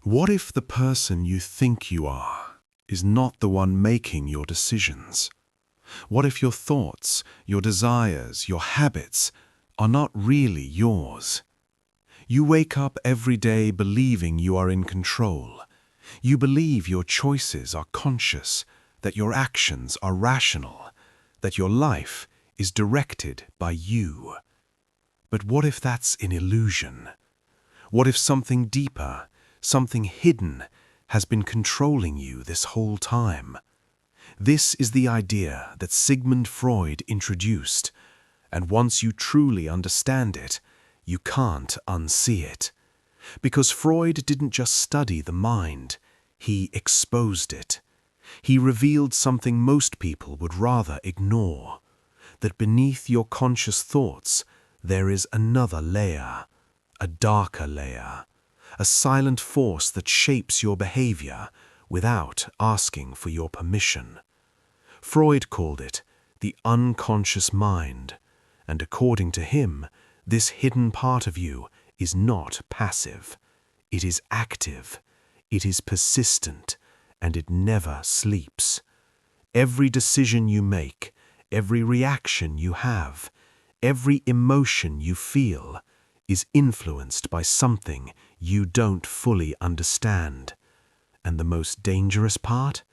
What if the person you think you are is not the one making your decisions? What if your thoughts, your desires, your habits are not really yours? You wake up every day believing you are in control. You believe your choices are conscious, that your actions are rational, that your life is directed by you. But what if that's an illusion? What if something deeper, something hidden, has been controlling you this whole time? This is the idea that Sigmund Freud introduced, and once you truly understand it, you can't unsee it. Because Freud didn't just study the mind, he exposed it. He revealed something most people would rather ignore, that beneath your conscious thoughts there is another layer, a darker layer, a silent force that shapes your behavior without asking for your permission. Freud called it the unconscious mind, and according to him, this hidden part of you is not passive. It is active, it is persistent, and it never sleeps. Every decision you make, every reaction you have, every emotion you feel is influenced by something you don't fully understand. And the most dangerous part?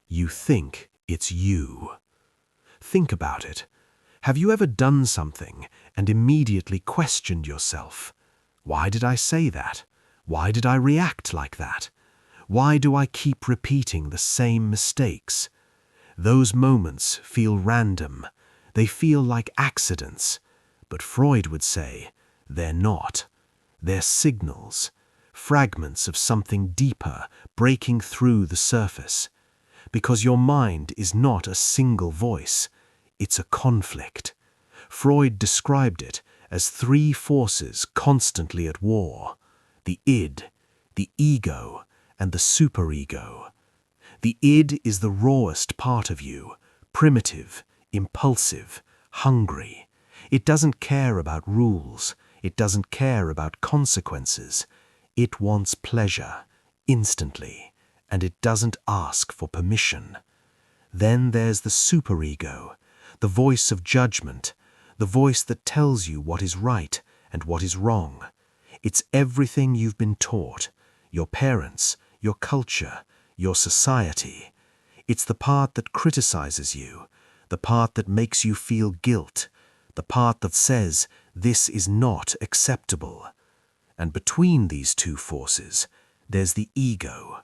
You think it's you. Think about it. Have you ever done something and immediately questioned yourself? Why did I say that? Why did I react like that? Why do I keep repeating the same mistakes? Those moments feel random. They feel like accidents. But Freud would say, they're not. They're signals, fragments of something deeper breaking through the surface. Because your mind is not a single voice, it's a conflict. Freud described it as three forces constantly at war: the id, the ego, and the superego. The id is the rawest part of you, primitive, impulsive, hungry. It doesn't care about rules. It doesn't care about consequences. It wants pleasure, instantly, and it doesn't ask for permission. Then there's the superego, the voice of judgment, the voice that tells you what is right and what is wrong. It's everything you've been taught, your parents, your culture, your society. It's the part that criticizes you, the part that makes you feel guilt, the part that says this is not acceptable. And between these two forces, there's the ego,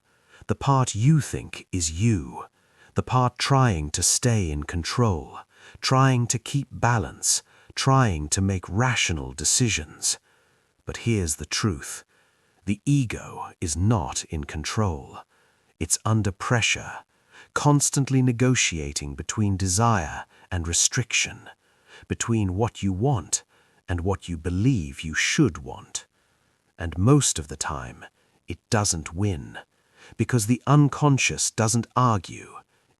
the part you think is you, the part trying to stay in control, trying to keep balance, trying to make rational decisions. But here's the truth. The ego is not in control. It's under pressure, constantly negotiating between desire and restriction, between what you want and what you believe you should want. And most of the time, it doesn't win, because the unconscious doesn't argue.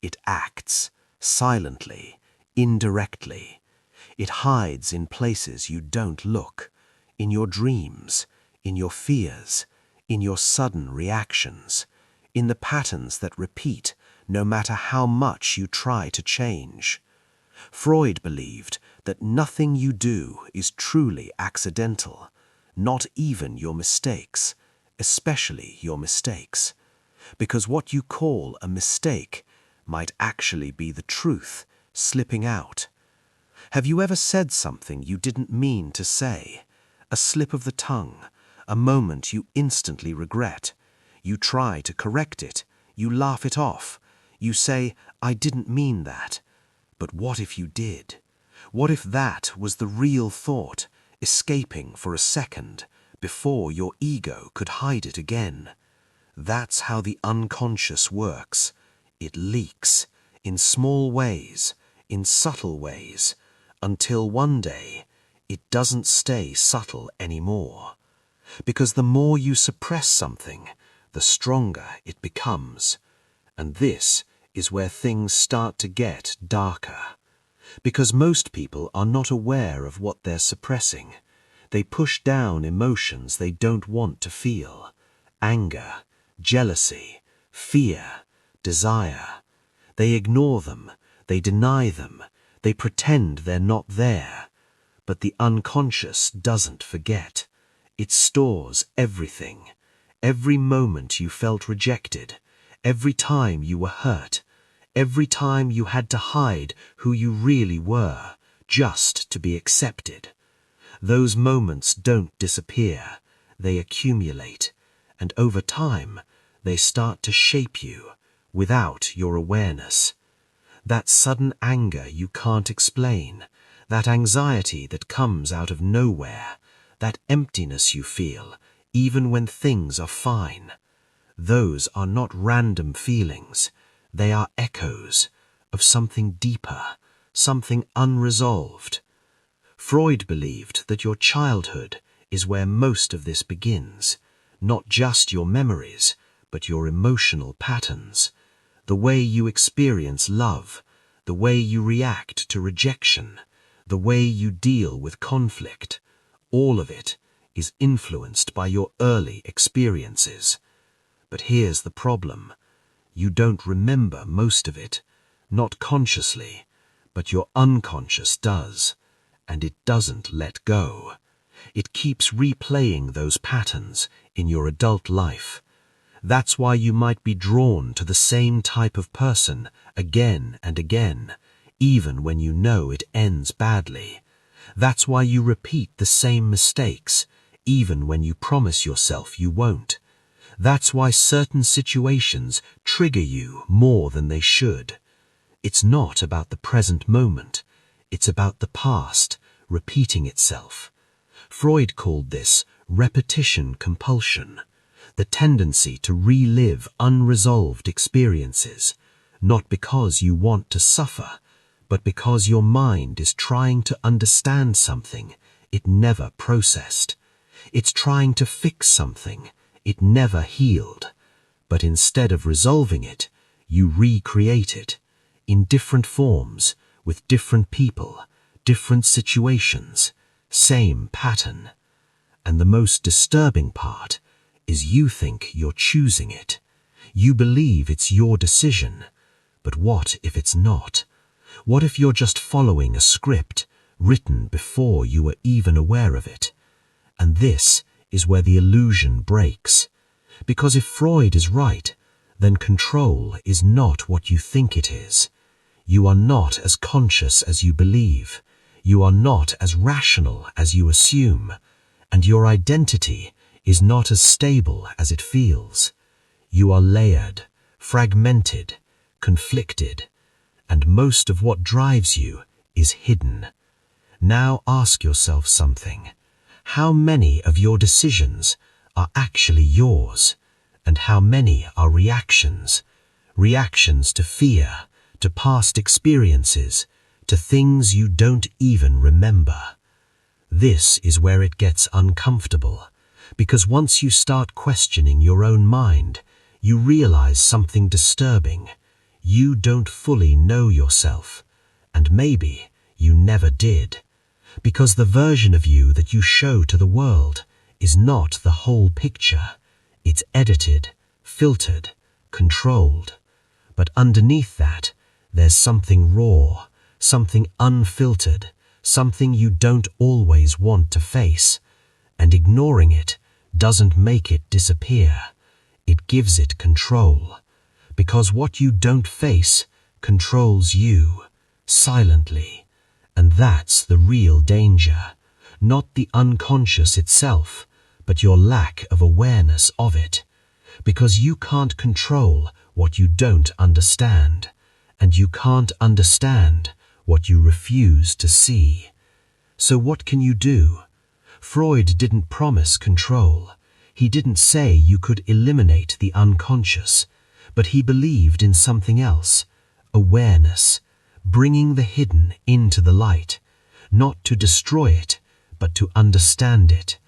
It acts, silently, indirectly. It hides in places you don't look, in your dreams, in your fears, in your sudden reactions, in the patterns that repeat no matter how much you try to change. Freud believed that nothing you do is truly accidental, not even your mistakes, especially your mistakes, because what you call a mistake might actually be the truth slipping out. Have you ever said something you didn't mean to say? A slip of the tongue, a moment you instantly regret. You try to correct it, you laugh it off, you say, I didn't mean that. But what if you did? What if that was the real thought, escaping for a second, before your ego could hide it again? That's how the unconscious works. It leaks, in small ways, in subtle ways, until one day it doesn't stay subtle anymore. Because the more you suppress something, the stronger it becomes. And this is where things start to get darker. Because most people are not aware of what they're suppressing. They push down emotions they don't want to feel: anger, jealousy, fear, desire. They ignore them, they deny them, they pretend they're not there. But the unconscious doesn't forget. It stores everything. Every moment you felt rejected, every time you were hurt, every time you had to hide who you really were, just to be accepted. Those moments don't disappear, they accumulate, and over time, they start to shape you, without your awareness. That sudden anger you can't explain, that anxiety that comes out of nowhere, that emptiness you feel, even when things are fine. Those are not random feelings, they are echoes of something deeper, something unresolved. Freud believed that your childhood is where most of this begins, not just your memories, but your emotional patterns, the way you experience love, the way you react to rejection, the way you deal with conflict. All of it is influenced by your early experiences. But here's the problem. You don't remember most of it, not consciously, but your unconscious does, and it doesn't let go. It keeps replaying those patterns in your adult life. That's why you might be drawn to the same type of person again and again, even when you know it ends badly. That's why you repeat the same mistakes, even when you promise yourself you won't. That's why certain situations trigger you more than they should. It's not about the present moment. It's about the past repeating itself. Freud called this repetition compulsion, the tendency to relive unresolved experiences, not because you want to suffer, but because your mind is trying to understand something it never processed. It's trying to fix something it never healed. But instead of resolving it, you recreate it in different forms, with different people, different situations, same pattern. And the most disturbing part is you think you're choosing it. You believe it's your decision. But what if it's not? What if you're just following a script written before you were even aware of it? And this is where the illusion breaks. Because if Freud is right, then control is not what you think it is. You are not as conscious as you believe. You are not as rational as you assume. And your identity is not as stable as it feels. You are layered, fragmented, conflicted, and most of what drives you is hidden. Now ask yourself something. How many of your decisions are actually yours, and how many are reactions? Reactions to fear, to past experiences, to things you don't even remember. This is where it gets uncomfortable, because once you start questioning your own mind, you realize something disturbing. You don't fully know yourself, and maybe you never did, because the version of you that you show to the world is not the whole picture. It's edited, filtered, controlled. But underneath that, there's something raw, something unfiltered, something you don't always want to face. And ignoring it doesn't make it disappear. It gives it control. Because what you don't face controls you, silently. And that's the real danger. Not the unconscious itself, but your lack of awareness of it. Because you can't control what you don't understand, and you can't understand what you refuse to see. So what can you do? Freud didn't promise control. He didn't say you could eliminate the unconscious, but he believed in something else, awareness, bringing the hidden into the light, not to destroy it, but to understand it.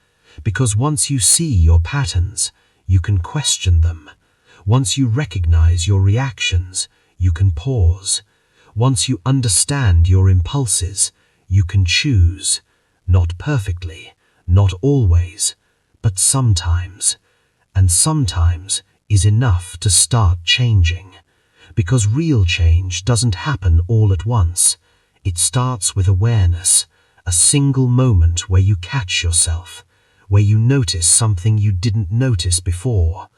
Because once you see your patterns, you can question them. Once you recognize your reactions, you can pause. Once you understand your impulses, you can choose. Not perfectly, not always, but sometimes. And sometimes is enough to start changing. Because real change doesn't happen all at once. It starts with awareness, a single moment where you catch yourself, where you notice something you didn't notice before.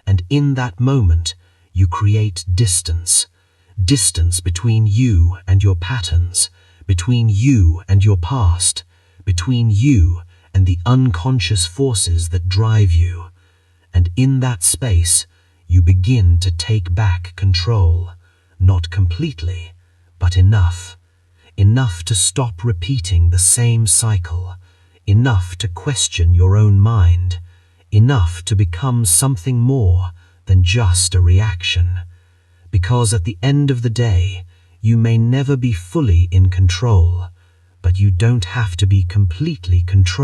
And in that moment, you create distance. Distance between you and your patterns, between you and your past, between you and the unconscious forces that drive you. And in that space, you begin to take back control, not completely, but enough. Enough to stop repeating the same cycle, enough to question your own mind, enough to become something more than just a reaction. Because at the end of the day, you may never be fully in control, but you don't have to be completely controlled.